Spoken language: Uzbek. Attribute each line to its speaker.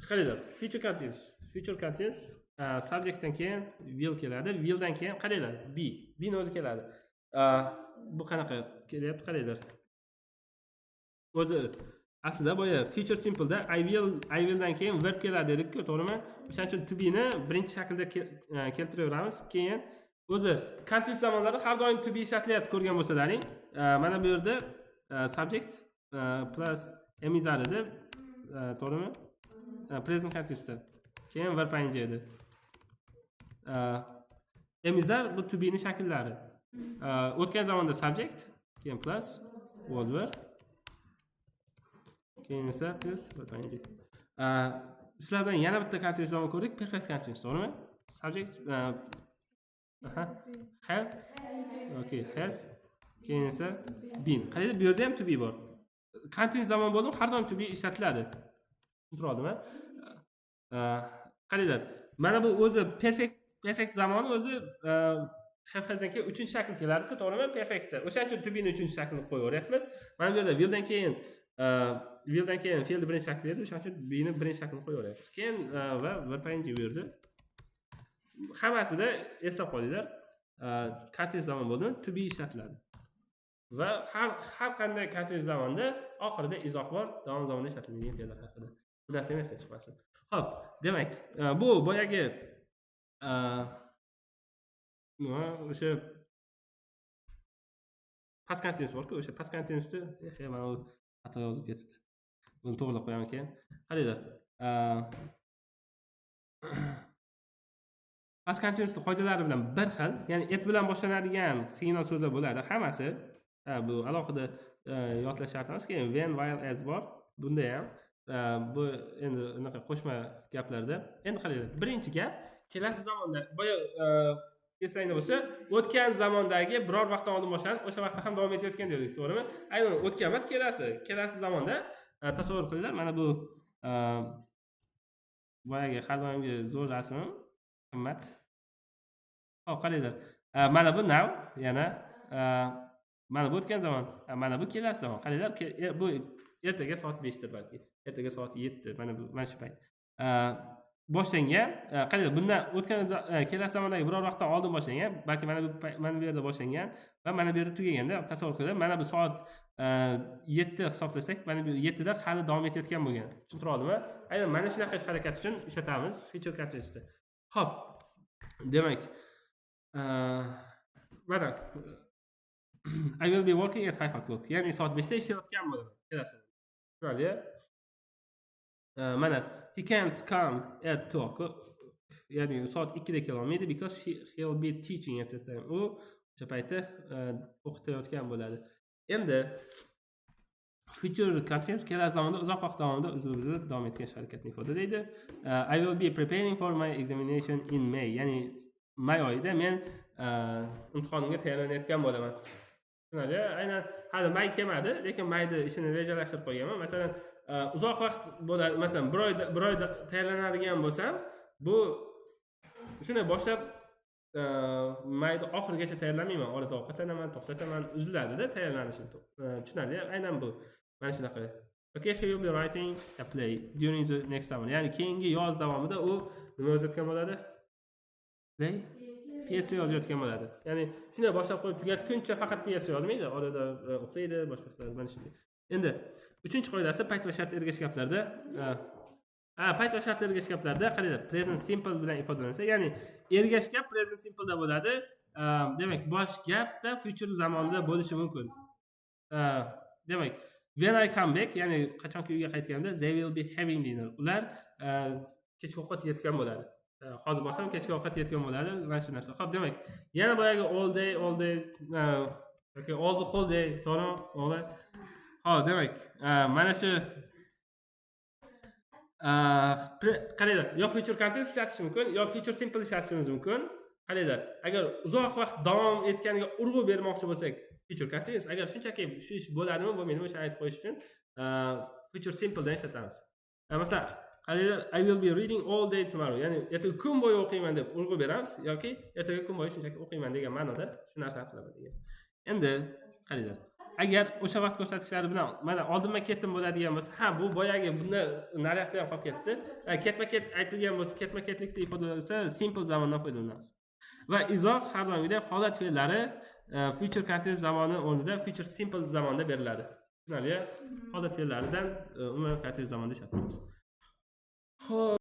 Speaker 1: qaranglar, future continuous subjectdan keyin will keladi, willdan keyin qaranglar, b ni o'zi keladi. Bu qanaqa kelyapti qaranglar. O'zi aslida boya future simple da I willdan keyin verb keladi dedik-ku, to'g'rimi? O'shaning uchun to be ni birinchi shaklda keltiraveramiz. Keyin o'zi continuous zamonlarda har doim to be ishlatlayapti, ko'rgan bo'lsalaring. Mana bu yerda subject plus emizar edi, to'g'rimi? Present continuousda. Keyin verb ing edi. Emizar bu to be ni shakllari. O'tgan zamonda subject, keyin plus was were, keyin esa plus verb ing. Sizlar bilan yana bitta continuous zamon ko'rdik, perfect continuous, to'g'rimi? Subject have, okay, has, keyin esa been. Qaranglar, bu yerda ham to be bor. Continuous zamon bo'ldi, har doim to be ishlatiladi. Tushuntirib oldimmi? Qaranglar, mana bu o'zi perfect zamoni o'zi have-hasdan keyin 3-shakl keladi-ku, to'g'rimi? Perfectda. O'shaning uchun to be ni 3-shaklini qo'yaveryapmiz. Mana bu yerda willdan keyin fe'lni birinchi shakli edi, o'shaning uchun be ni birinchi shaklini qo'yaveryapmiz. Keyin va verb ing bu yerda. Hammasida eslab qolinglar. Continuous zamon bo'ldi, to be ishlatiladi. Va har qanday continuous zamonda oxirida izoh bor, davom zamonida ishlatiladigan fe'llar haqida. Bu narsa esdan chiqmasin. Xo'p, demak, bu boyagi o'sha past continuous bor-ku, o'sha past continuousda mana bu xato yozib ketibdi. Buni to'g'rilab qo'yaman keyin. Qaranglar. Past continuousning qoidalari bilan bir xil, ya'ni et bilan boshlanadigan signal so'zlar bo'ladi hammasi. Bu alohida yodlash shart emas. Keyin when, while, as bor. Bunda ham bu endi unaqa qo'shma gaplarda. Endi qaranglar, birinchi gap kelasi zamonda boya esingizda bo'lsa, o'tgan zamondagi biror vaqtdan oldin boshlanib, o'sha vaqtda ham davom etayotgan dedik, to'g'rimi? Aynan o'tgan emas, kelasi zamonda tasavvur qilinglar. Mana bu boyagi har doimgi zo'r rasmim. Qimmat. Xo'p, qaranglar. Mana bu now, yana mana bu o'tgan zamon, mana bu kelasi zamon. Qaranglar, bu ertaga soat 5 da balki. Ertaga soat 7, mana shu payt. Boshlangan, qaranglar, bundan o'tgan kelasi zamondagi biror vaqtdan oldin boshlangan, balki mana bu yerda boshlangan va mana bu yerda tugaganda tasavvur qilib, mana bu soat 7 hisoblasak, mana bu 7 da hali davom etayotgan bo'lgan. Tushuntirib oldimmi? Aynan mana shunaqa ish harakat uchun ishlatamiz future continuousda. Xo'p. Demak, mana I will be working at 5 o'clock. Ya'ni soat 5 da ishlayotgan bo'laman. Kelasi. Tushunarli? Mana he can't come at 2 o'clock. Ya'ni soat 2 da kela olmaydi because he'll be teaching at that time. U o'sha paytda o'qitayotgan bo'ladi. Endi future continuous kelasi zamonda uzoq vaqt davomida uzilib davom etgan harakatni ifodalaydi. I will be preparing for my examination in May. Ya'ni may oyida men imtihonimga tayyorlanayotgan bo'laman. Tushunarli? Aynan hali may kelmadi, lekin mayda ishini rejalashtirib qo'yganman. Masalan, uzoq vaqt bo'ladi. Masalan, bir oyda tayyorlanadigan bo'lsam, bu shuni boshlab mayda oxirigacha tayyorlanmayman. Orada ovqatlanaman, to'xtataman, uziladi-da tayyorlanishim. Tushunarli? Aynan bu. Mana shunaqa. Okay, he will be writing a play during the next summer. Ya'ni keyingi yoz davomida u nima yozayotgan bo'ladi? Play? Pyesa yozayotgan bo'ladi. Ya'ni shunday boshlab qo'yib tugatguncha faqat pyesa yozmaydi, orada o'qiydi, boshqa qiladi, mana shunday. Endi 3-qoidasi payt va shart ergash gaplarda, payt va shart ergash gaplarda qaranglar, present simple bilan ifodalansa, ya'ni ergash gap present simple da bo'ladi. Demak, bosh gapda future zamonda bo'lishi mumkin. Demak, when I come back, ya'ni qachonki uyga qaytganda, they will be having dinner. Ular kechki ovqat yeyotgan bo'ladi. Hozir borsam kechki ovqat yeyotgan bo'ladi, mana shu narsa. Xo'p, demak, yana boyagi all day, okay, all the whole day, to'g'rimi? Xo'p, demak, mana shu qaranglar, yo future continuous ishlatish mumkin, yo future simple ishlatishimiz mumkin. Qaranglar, agar uzoq vaqt davom etganiga urg'u bermoqchi bo'lsak, future continuous, agar shunchaki shu ish bo'ladimi, bo'lmaydimi o'shani aytib qo'yish uchun future simple dan ishlatamiz. Masalan, qaranglar, I will be reading all day tomorrow. Ya'ni ertaga kun bo'yi o'qiyman deb urg'u beramiz yoki ertaga kun bo'yi shunchaki o'qiyman degan ma'noda shu narsani qilaman degan. Endi qaranglar. agar o'sha vaqt ko'rsatkichlari bilan mana oldinma ketdim bo'ladigan bo'lsa, ha bu boyagi bunda naryoqda ham qolib ketdi. Ketma-ket aytilgan bo'lsa, ketma-ketlikda ifodalansa simple zamondan foydalanamiz. Va izoh har doimgidek holat fe'llari future continuous zamoni o'rnida future simple zamonda beriladi. Tushunarli? Holat fe'llaridan umuman continuous zamonda ishlatamiz. Xo'p